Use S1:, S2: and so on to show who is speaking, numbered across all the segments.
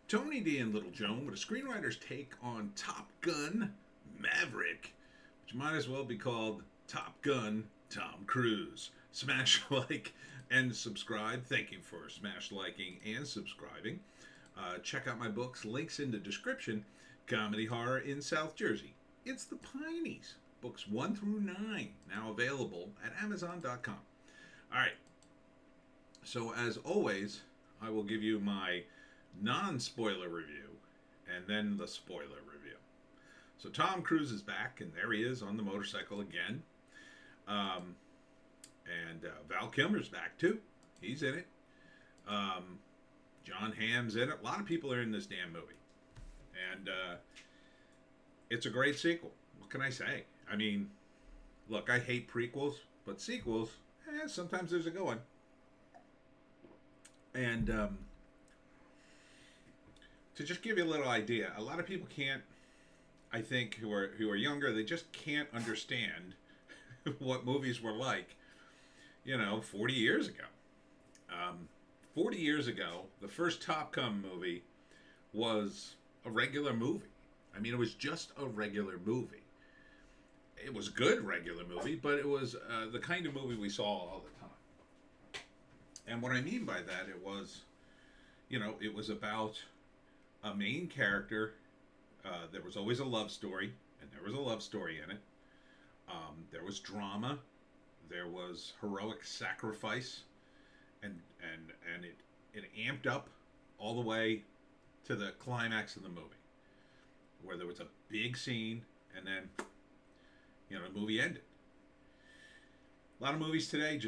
S1: Tony D and Little Joan with a screenwriter's take on Top Gun Maverick, which might as well be called Top Gun Tom Cruise. Smash like and subscribe. Thank you for smash liking and subscribing. Check out my books, links in the description. Comedy Horror in South Jersey. It's the Pineys. Books 1 through 9, now available at Amazon.com. All right. So, as always, I will give you my non-spoiler review and then the spoiler review. So Tom Cruise is back, and there he is on the motorcycle again. And Val Kilmer's back too. He's in it. John Hamm's in it. A lot of people are in this damn movie. And it's a great sequel. What can I say? I mean, look, I hate prequels, but sequels, sometimes there's a good one. And to just give you a little idea, a lot of people can't, I think, who are younger, they just can't understand what movies were like, 40 years ago. 40 years ago, the first Top Gun movie was a regular movie. I mean, it was just a regular movie. It was a good regular movie, but it was the kind of movie we saw all the time. And what I mean by that, it was about a main character. There was always a love story, and there was a love story in it. There was drama. There was heroic sacrifice, and it amped up all the way to the climax of the movie, where there was a big scene, and then the movie ended. A lot of movies today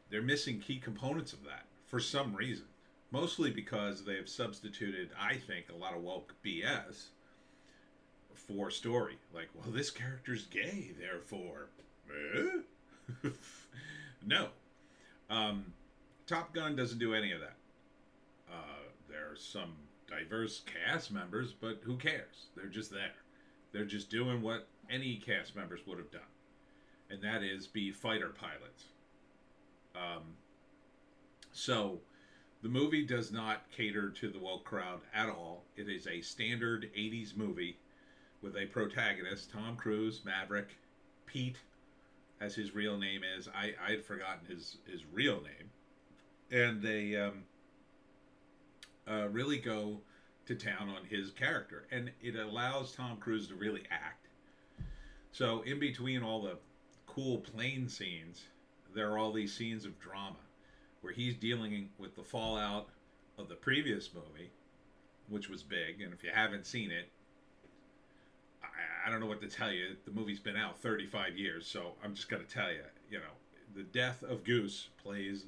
S1: they're missing key components of that for some reason. Mostly because they've substituted, I think, a lot of woke BS for story. Like, well, this character's gay, therefore. No. Top Gun doesn't do any of that. There are some diverse cast members, but who cares? They're just there. They're just doing what any cast members would have done. And that is be fighter pilots. So the movie does not cater to the woke crowd at all. It is a standard 80s movie with a protagonist, Tom Cruise, Maverick, Pete, as his real name is. I had forgotten his real name. And they really go to town on his character. And it allows Tom Cruise to really act. So in between all the cool plane scenes, there are all these scenes of drama where he's dealing with the fallout of the previous movie, which was big. And if you haven't seen it, I don't know what to tell you. The movie's been out 35 years, so I'm just going to tell you, the Death of Goose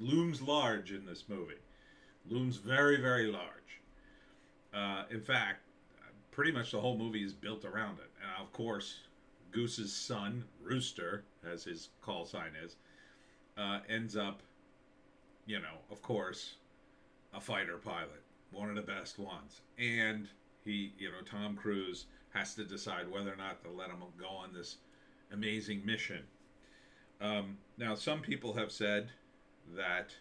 S1: looms large in this movie. Looms very, very large. In fact, pretty much the whole movie is built around it. And of course, Goose's son, Rooster, as his call sign is, ends up, of course, a fighter pilot, one of the best ones. And he, Tom Cruise has to decide whether or not to let him go on this amazing mission. Now, some people have said that,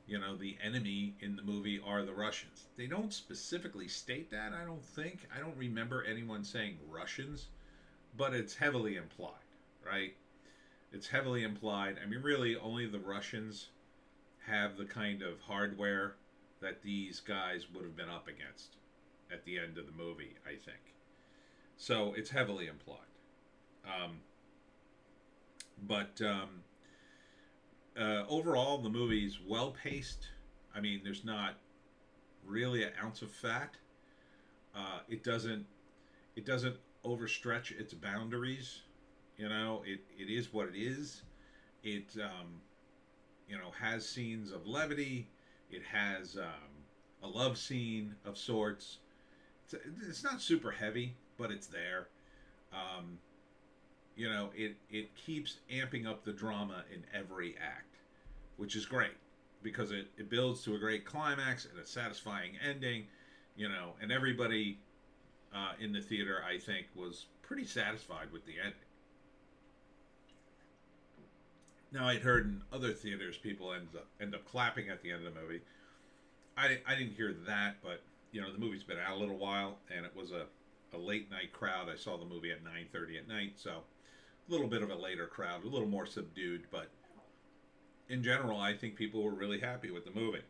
S1: the enemy in the movie are the Russians. They don't specifically state that, I don't think. I don't remember anyone saying Russians, but it's heavily implied, right? It's heavily implied. I mean, really, only the Russians have the kind of hardware that these guys would have been up against at the end of the movie, I think. So it's heavily implied. But overall, the movie's well-paced. I mean, there's not really an ounce of fat. It doesn't overstretch its boundaries. It is what it is. It has scenes of levity. It has a love scene of sorts. It's not super heavy, but it's there. It keeps amping up the drama in every act, which is great because it builds to a great climax and a satisfying ending, and everybody in the theater, I think, was pretty satisfied with the ending. Now, I'd heard in other theaters people end up clapping at the end of the movie. I didn't hear that, but the movie's been out a little while, and it was a late night crowd. I saw the movie at 9:30 at night, so a little bit of a later crowd, a little more subdued, but in general, I think people were really happy with the movie.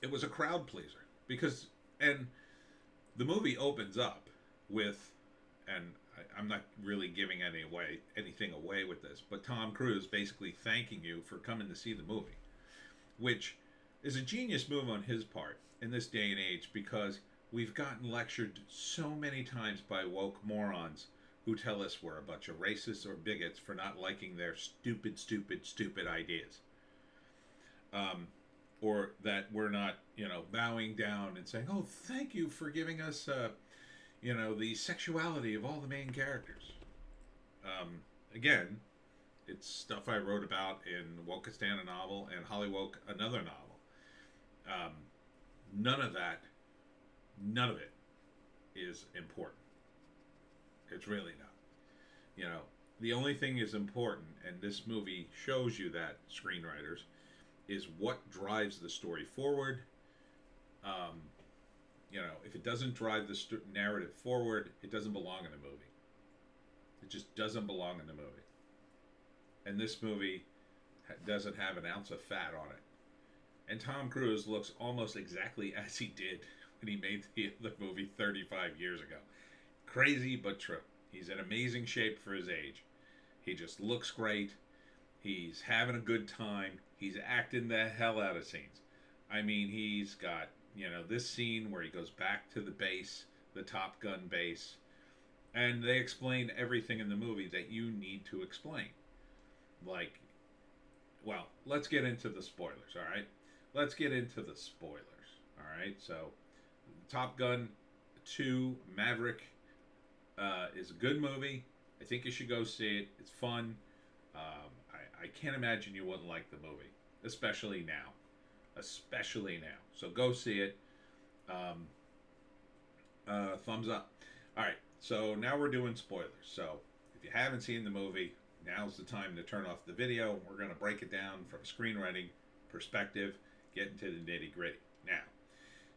S1: It was a crowd pleaser because, and the movie opens up with, and I'm not really giving anything away with this, but Tom Cruise basically thanking you for coming to see the movie, which is a genius move on his part in this day and age because we've gotten lectured so many times by woke morons who tell us we're a bunch of racists or bigots for not liking their stupid, stupid, stupid ideas. Or that we're not, bowing down and saying, "Oh, thank you for giving us, the sexuality of all the main characters." Again, it's stuff I wrote about in Wokistan, a novel, and Hollywoke, another novel. None of it is important. It's really not. The only thing is important, and this movie shows you that, screenwriters, is what drives the story forward. If it doesn't drive the narrative forward, it doesn't belong in the movie. It just doesn't belong in the movie. And this movie doesn't have an ounce of fat on it. And Tom Cruise looks almost exactly as he did when he made the movie 35 years ago. Crazy, but true. He's in amazing shape for his age. He just looks great. He's having a good time. He's acting the hell out of scenes. I mean, he's got, this scene where he goes back to the base, the Top Gun base, and they explain everything in the movie that you need to explain. Like, well, let's get into the spoilers, all right? Let's get into the spoilers, all right? So, Top Gun 2 Maverick is a good movie. I think you should go see it. It's fun. I can't imagine you wouldn't like the movie, especially now. So go see it. Thumbs up. All right, so now we're doing spoilers. So if you haven't seen the movie, now's the time to turn off the video. We're going to break it down from a screenwriting perspective, get into the nitty gritty. Now,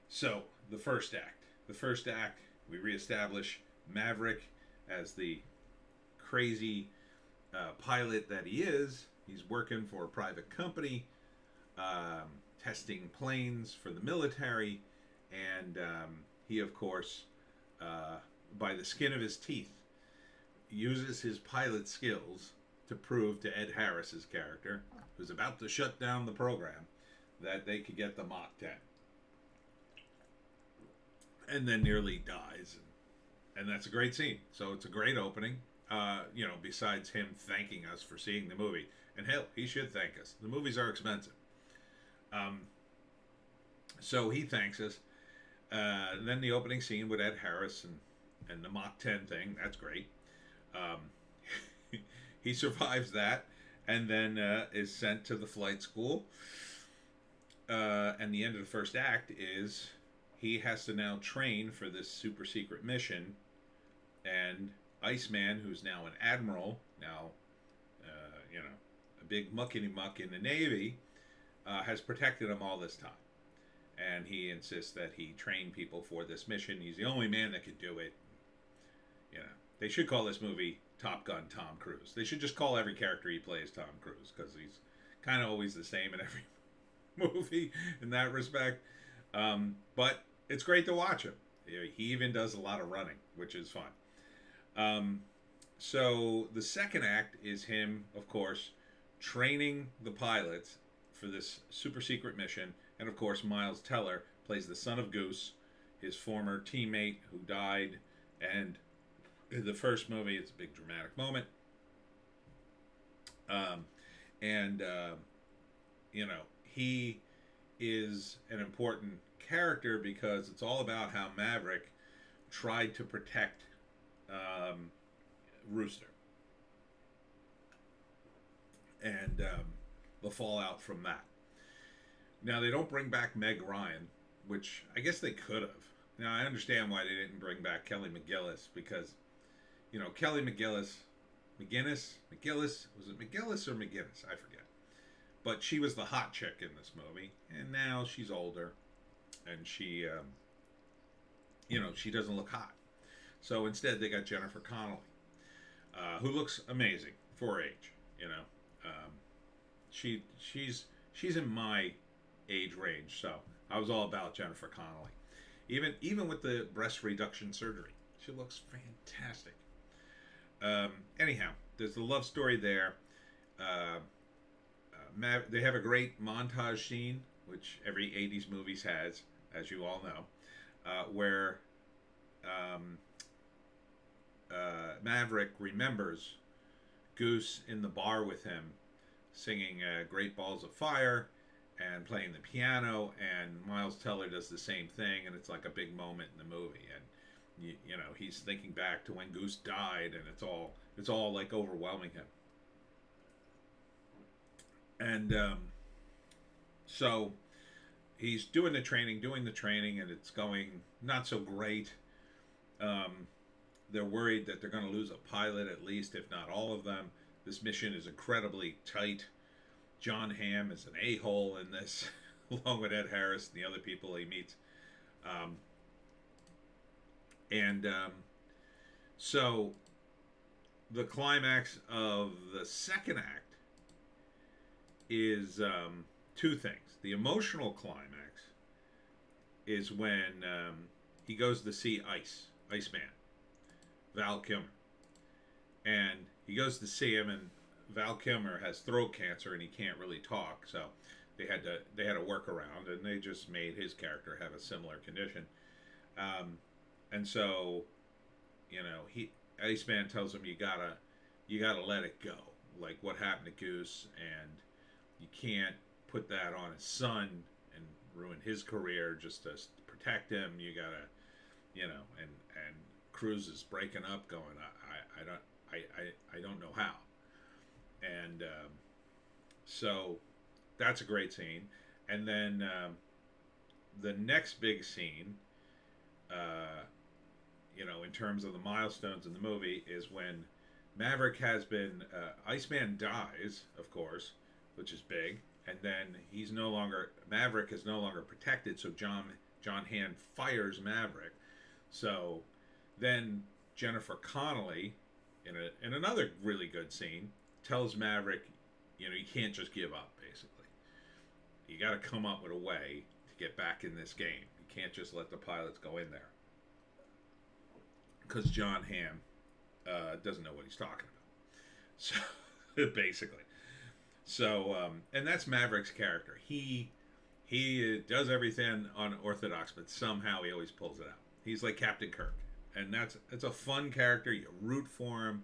S1: so the first act, we reestablish Maverick as the crazy pilot that he is. He's working for a private company, testing planes for the military, and he, of course, by the skin of his teeth, uses his pilot skills to prove to Ed Harris's character, who's about to shut down the program, that they could get the Mach 10. And then nearly dies. And that's a great scene. So it's a great opening. Besides him thanking us for seeing the movie. And hell, he should thank us. The movies are expensive. So he thanks us. Then the opening scene with Ed Harris and the Mach 10 thing. That's great. He survives that and then is sent to the flight school. And the end of the first act is he has to now train for this super secret mission. And Iceman, who's now an admiral, now, a big muckety-muck in the Navy, has protected him all this time. And he insists that he train people for this mission. He's the only man that could do it. They should call this movie Top Gun Tom Cruise. They should just call every character he plays Tom Cruise, because he's kind of always the same in every movie in that respect. But it's great to watch him. He even does a lot of running, which is fun. So the second act is him, of course, training the pilots for this super secret mission. And of course, Miles Teller plays the son of Goose, his former teammate who died. And in the first movie, it's a big dramatic moment. He is an important character because it's all about how Maverick tried to protect Rooster. And the fallout from that. Now, they don't bring back Meg Ryan, which I guess they could have. Now, I understand why they didn't bring back Kelly McGillis, because, Kelly McGillis, was it McGillis or McGinnis? I forget. But she was the hot chick in this movie, and now she's older. and she, she doesn't look hot. So instead, they got Jennifer Connelly, who looks amazing for her age. Um, she's in my age range, so I was all about Jennifer Connelly. Even with the breast reduction surgery, she looks fantastic. Anyhow, there's the love story there. Uh, they have a great montage scene, which every '80s movies has, as you all know, where um, Maverick remembers Goose in the bar with him, singing "Great Balls of Fire" and playing the piano, and Miles Teller does the same thing, and it's like a big moment in the movie. And he's thinking back to when Goose died, and it's all like overwhelming him. And so he's doing the training, and it's going not so great. Um, they're worried that they're going to lose a pilot, at least, if not all of them. This mission is incredibly tight. John Hamm is an a-hole in this, along with Ed Harris and the other people he meets. Um, and so the climax of the second act is two things. The emotional climax is when he goes to see Iceman, Val Kilmer. And he goes to see him, and Val Kilmer has throat cancer and he can't really talk, so they had to work around, and they just made his character have a similar condition. And so, Iceman tells him, you gotta let it go, like what happened to Goose, and you can't put that on his son and ruin his career just to protect him. You gotta, and Cruz is breaking up, going, I don't know how. And so that's a great scene. And then the next big scene, in terms of the milestones in the movie, is when Maverick has been Iceman dies, of course, which is big, and then Maverick is no longer protected, so John Hamm fires Maverick. So then Jennifer Connelly, in another really good scene, tells Maverick, you can't just give up, basically. You got to come up with a way to get back in this game. You can't just let the pilots go in there. Because John Hamm doesn't know what he's talking about. So, basically. So, and that's Maverick's character. He does everything unorthodox, but somehow he always pulls it out. He's like Captain Kirk. And it's a fun character. You root for him.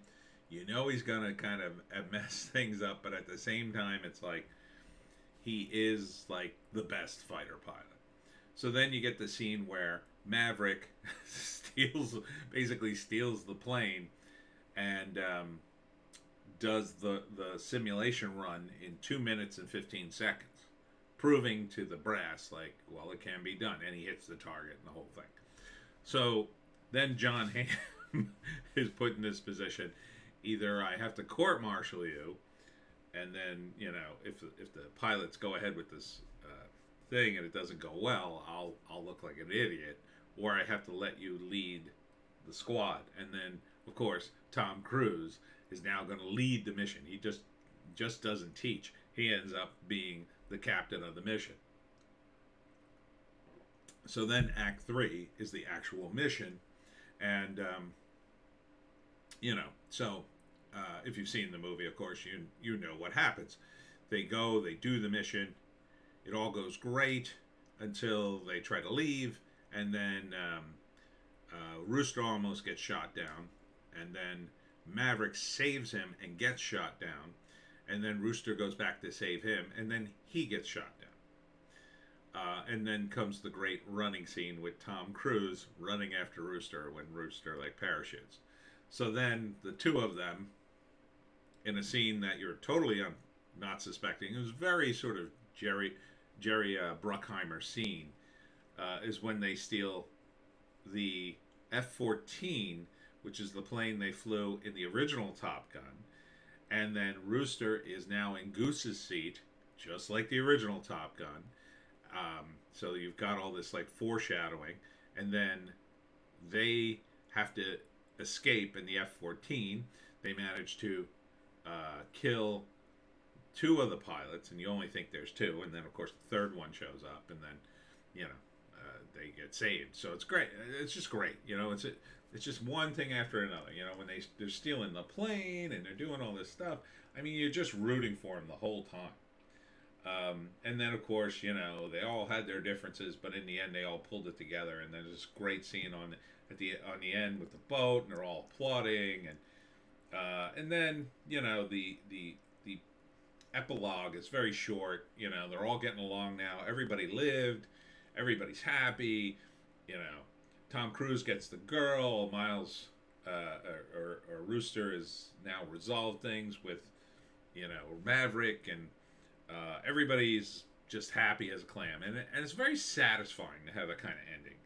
S1: He's going to kind of mess things up, but at the same time, it's like he is like the best fighter pilot. So then you get the scene where Maverick basically steals the plane and does the simulation run in 2 minutes and 15 seconds, proving to the brass, like, well, it can be done. And he hits the target and the whole thing. So then John Hamm is put in this position. Either I have to court-martial you, and then, if the pilots go ahead with this thing and it doesn't go well, I'll look like an idiot, or I have to let you lead the squad. And then, of course, Tom Cruise is now going to lead the mission. He just doesn't teach. He ends up being the captain of the mission. So then Act 3 is the actual mission, and so if you've seen the movie, of course, you know what happens. They go, they do the mission, it all goes great until they try to leave, and then Rooster almost gets shot down, and then Maverick saves him and gets shot down, and then Rooster goes back to save him, and then he gets shot down. And then comes the great running scene with Tom Cruise running after Rooster when Rooster parachutes. So then the two of them, in a scene that you're totally not suspecting, it was very sort of Jerry Bruckheimer scene, is when they steal the F-14, which is the plane they flew in the original Top Gun, and then Rooster is now in Goose's seat, just like the original Top Gun, So you've got all this like foreshadowing, and then they have to escape in the F-14. They manage to kill two of the pilots, and you only think there's two, and then of course the third one shows up, and then they get saved. So it's great. It's just great. It's just one thing after another. When they're stealing the plane and they're doing all this stuff. I mean, you're just rooting for them the whole time. And then of course, they all had their differences, but in the end, they all pulled it together. And there's this great scene on the end with the boat, and they're all applauding, and then the epilogue is very short. They're all getting along now. Everybody lived. Everybody's happy. Tom Cruise gets the girl. Miles or Rooster has now resolved things with Maverick, and everybody's just happy as a clam. And it's very satisfying to have that kind of ending.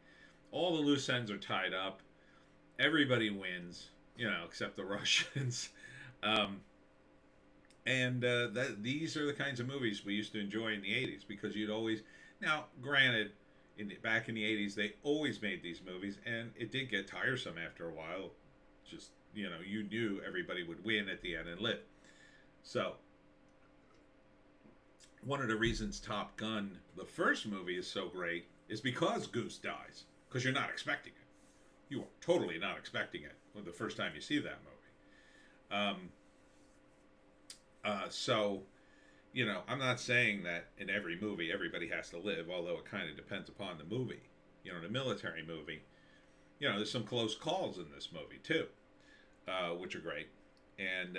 S1: All the loose ends are tied up. Everybody wins, except the Russians. These are the kinds of movies we used to enjoy in the 80s, because you'd always... Now, granted, back in the 80s, they always made these movies, and it did get tiresome after a while. Just, you knew everybody would win at the end and live. So, one of the reasons Top Gun, the first movie, is so great is because Goose dies. Because you're not expecting it. You are totally not expecting it the first time you see that movie. So, I'm not saying that in every movie everybody has to live, although it kind of depends upon the movie. The military movie, there's some close calls in this movie too, which are great. And,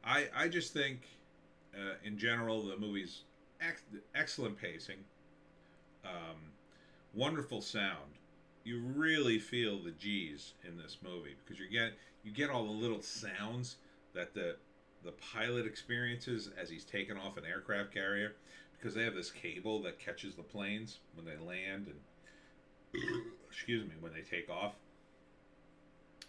S1: I just think, in general, the movie's excellent pacing, wonderful sound. You really feel the G's in this movie, because you get all the little sounds that the pilot experiences as he's taken off an aircraft carrier, because they have this cable that catches the planes when they land and when they take off.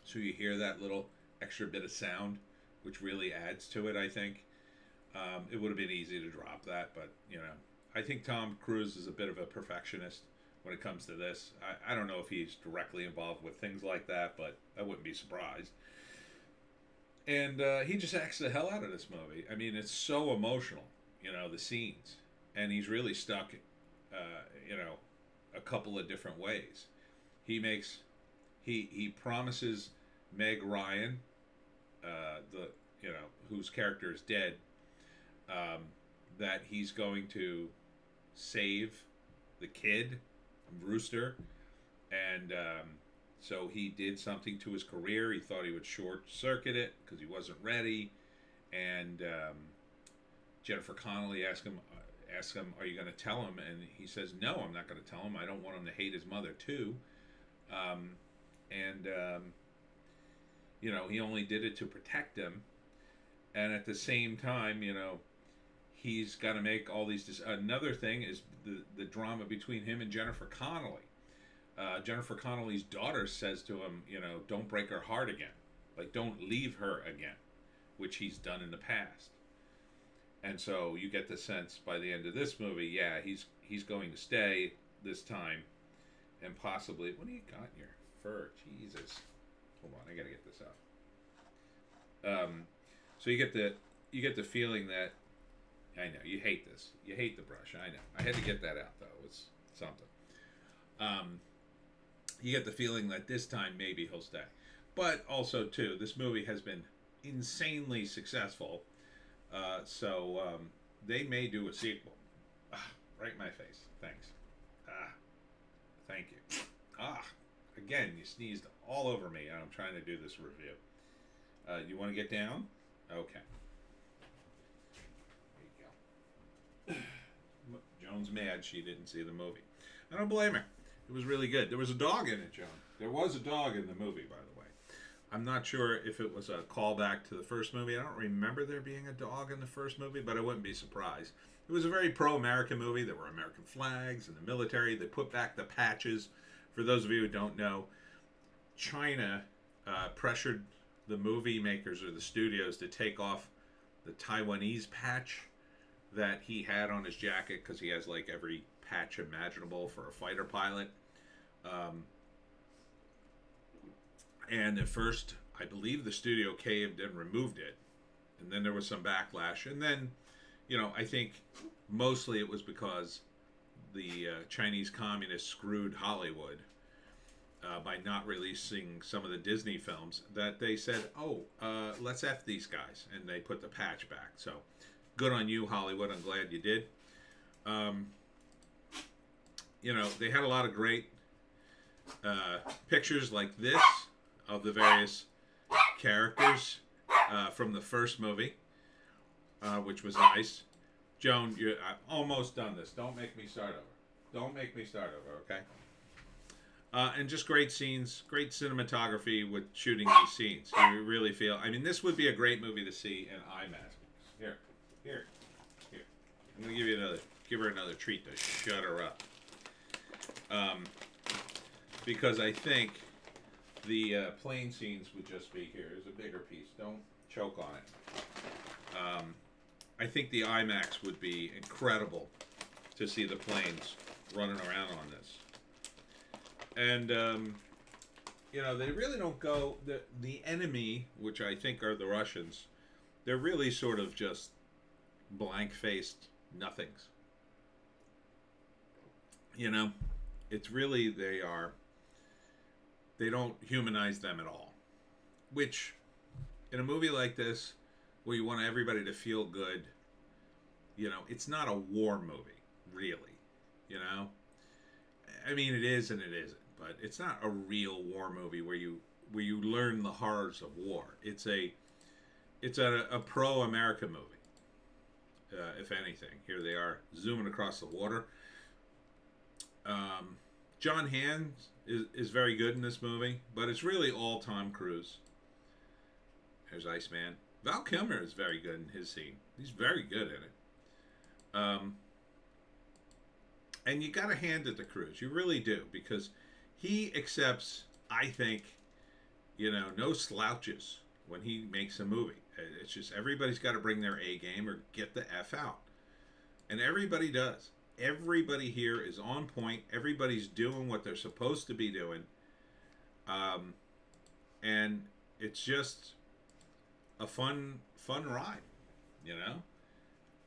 S1: So you hear that little extra bit of sound, which really adds to it, I think. It would have been easy to drop that, but I think Tom Cruise is a bit of a perfectionist when it comes to this. I don't know if he's directly involved with things like that, but I wouldn't be surprised. And he just acts the hell out of this movie. I mean, it's so emotional, the scenes. And he's really stuck, a couple of different ways. He promises Meg Ryan, whose character is dead, that he's going to save the kid, Rooster, and so he did something to his career. He thought he would short circuit it because he wasn't ready, and Jennifer Connelly asked him, "Are you going to tell him?" And he says, "No, I'm not going to tell him. I don't want him to hate his mother too." He only did it to protect him, and at the same time, he's got to make all these. Another thing is the drama between him and Jennifer Connelly. Jennifer Connelly's daughter says to him, don't break her heart again. Like, don't leave her again, which he's done in the past. And so you get the sense by the end of this movie, yeah, he's going to stay this time, and possibly. What do you got in your fur? Jesus. Hold on, I gotta get this out. So you get the feeling that, I know you hate this. You hate the brush. I know. I had to get that out though. It's something. You get the feeling that this time maybe he'll stay, but also too, this movie has been insanely successful. So they may do a sequel. Right in my face. Thanks. Thank you. Again, you sneezed all over me, and I'm trying to do this review. You want to get down? Okay. There you go. Joan's mad she didn't see the movie. I don't blame her. It was really good. There was a dog in it, Joan. There was a dog in the movie, by the way. I'm not sure if it was a callback to the first movie. I don't remember there being a dog in the first movie, but I wouldn't be surprised. It was a very pro-American movie. There were American flags and the military. They put back the patches. For those of you who don't know, China pressured the movie makers or the studios to take off the Taiwanese patch that he had on his jacket, because he has like every patch imaginable for a fighter pilot. Um, and at first, I believe the studio caved and removed it. And then there was some backlash. And then, I think mostly it was because the Chinese communists screwed Hollywood by not releasing some of the Disney films, that they said, let's F these guys. And they put the patch back. So good on you, Hollywood. I'm glad you did. They had a lot of great pictures like this of the various characters from the first movie, which was nice. Joan, I'm almost done this. Don't make me start over. Okay? And just great scenes, great cinematography with shooting these scenes. You really feel... I mean, this would be a great movie to see in IMAX. Here. I'm going to give her another treat to shut her up. Because I think the plane scenes would just be here. Here's a bigger piece. Don't choke on it. I think the IMAX would be incredible to see the planes running around on this. And, they really don't go... The enemy, which I think are the Russians, they're really sort of just blank-faced nothings. It's really... They don't humanize them at all. Which, in a movie like this, where you want everybody to feel good, it's not a war movie, really. I mean, it is and it isn't, but it's not a real war movie where you learn the horrors of war. It's a pro-America movie, if anything. Here they are zooming across the water. John Hamm is very good in this movie, but it's really all Tom Cruise. There's Iceman. Val Kilmer is very good in his scene. He's very good in it. And you got to hand it to Cruise. You really do, because he accepts, I think, no slouches when he makes a movie. It's just everybody's got to bring their A game or get the F out. And everybody does. Everybody here is on point. Everybody's doing what they're supposed to be doing. And it's just a fun ride,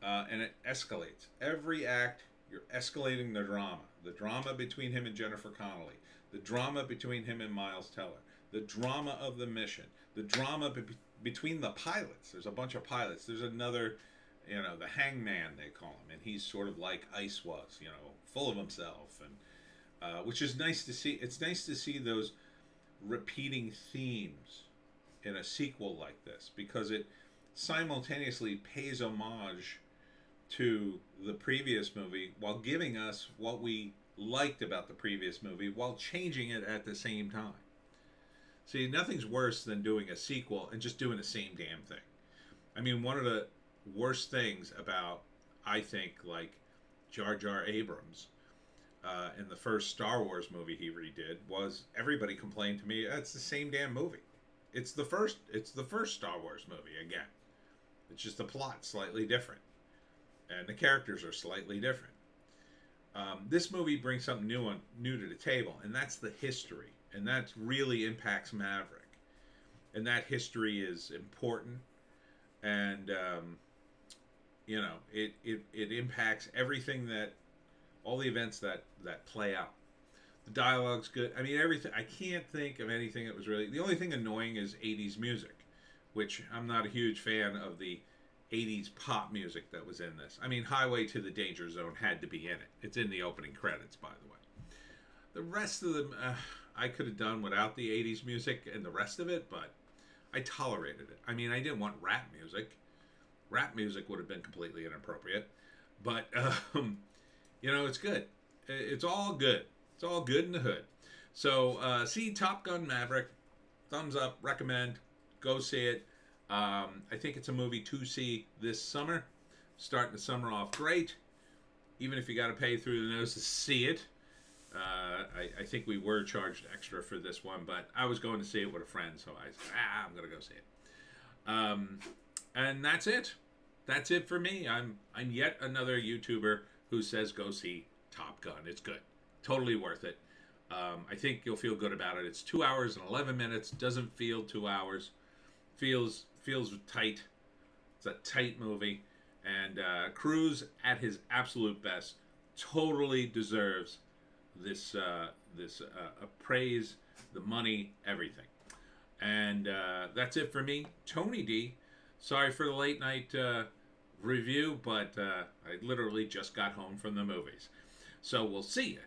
S1: and it escalates. Every act, you're escalating the drama. The drama between him and Jennifer Connelly. The drama between him and Miles Teller. The drama of the mission. The drama between the pilots. There's a bunch of pilots. There's another... the hangman, they call him, and he's sort of like Ice was, full of himself, and which is nice to see. It's nice to see those repeating themes in a sequel like this, because it simultaneously pays homage to the previous movie while giving us what we liked about the previous movie while changing it at the same time. See, nothing's worse than doing a sequel and just doing the same damn thing. I mean, one of the worst things about, I think, like Jar Jar Abrams in the first Star Wars movie he redid was everybody complained to me, it's the same damn movie. It's the first Star Wars movie again. It's just the plot slightly different, and the characters are slightly different. This movie brings something new to the table, and that's the history, and that really impacts Maverick, and that history is important, and it impacts everything, that all the events that play out. The dialogue's good. I mean, everything. I can't think of anything that was really... The only thing annoying is 80s music, which I'm not a huge fan of the 80s pop music that was in this. I mean, Highway to the Danger Zone had to be in it. It's in the opening credits, by the way. The rest of them, I could have done without the 80s music and the rest of it, but I tolerated it. I mean, I didn't want rap music. Rap music would have been completely inappropriate. But, it's good. It's all good. It's all good in the hood. So, see Top Gun Maverick. Thumbs up. Recommend. Go see it. I think it's a movie to see this summer. Starting the summer off great. Even if you got to pay through the nose to see it. I think we were charged extra for this one, but I was going to see it with a friend, so I said, I'm going to go see it. And that's it. that's it for me. I'm yet another YouTuber who says go see Top Gun. It's good, totally worth it. I think you'll feel good about it. It's 2 hours and 11 minutes. Doesn't feel 2 hours. Feels tight. It's a tight movie, and Cruise at his absolute best totally deserves this praise, the money, everything. And that's it for me, Tony D. Sorry for the late night review, but I literally just got home from the movies. So we'll see you